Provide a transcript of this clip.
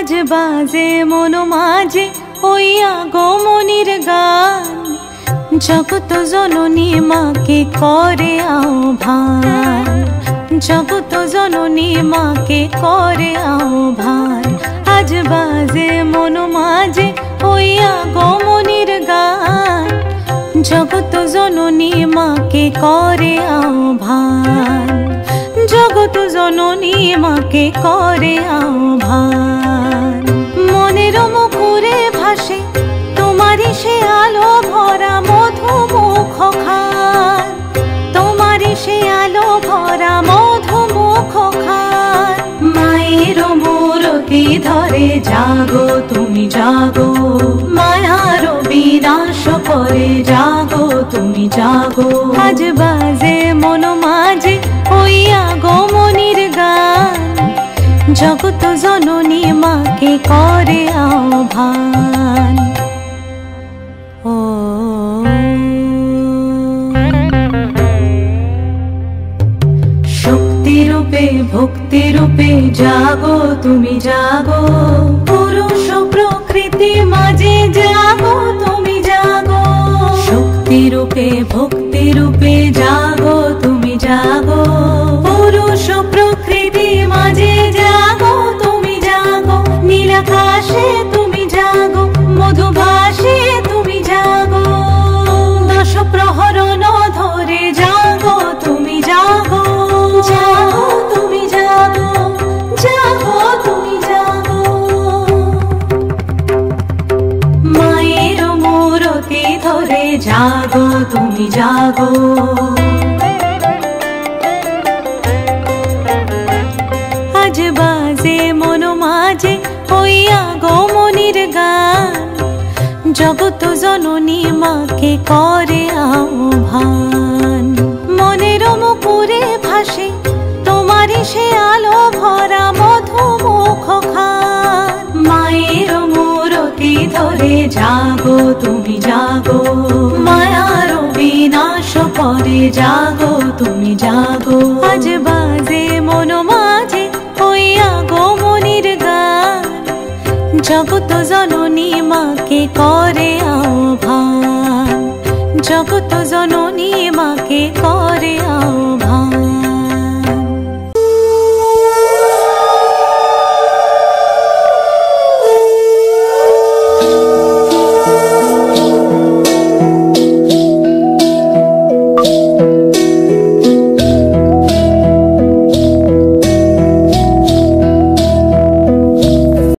আজ বাজে মন মাঝে ওই আগমনীর গান, জগত জননী মাকে করে আহ্বান, জগত জননী মাকে করে আহ্বান। আজ বাজে মন মাঝে ওই আগমনীর গান, জগত জননী মাকে করে আহ্বান, জগত জননী মাকে করে আহ্বান। মনের মুখরে ভাসে তোমারই সে আলো ভরা মধুমুখ খান, তোমারই সে আলো ভরা মধুমুখ খান। মায়ের মূরতি ধরে জাগো তুমি জাগো, মায়ার বিনাশ করে জাগো তুমি জাগো। আজ বাজে মন মাঝে ওই আগমনীর গান, জগত জননী মাকে করে আহ্বান। ও শক্তিরূপে ভক্তিরূপে জাগো তুমি জাগো, পুরুষ প্রকৃতি মাঝে জাগো তুমি জাগো। শক্তিরূপে ভক্তিরূপে জাগো তুমি জাগো, পুরুষ প্রকৃতি মাঝে জাগো তুমি জাগো। নীলাকাশে তুমি জাগো, মধুভাসে তুমি জাগো, দশ প্রহরণ ধরে জাগো তুমি জাগো, জাগো তুমি জাগো, জাগো তুমি জাগো। মায়ের মূরতি ধরে জাগো তুমি জাগো। আজ বাজে মন মাঝে ওই আগমনীর গান, জগত জননী মাকে করে আহ্বান। মনের মুখরে ভাসে তোমারই সে আলো ভরা মধুমুখ খান। মায়ের মূরতি ধরে জাগো তুমি জাগো, মায়ার বিনাশ করে জাগো তুমি জাগো। আজ বাজে মন মাঝে ওই আগমনীর গান, জগত জননী মাকে করে আহ্বান, জগত জননী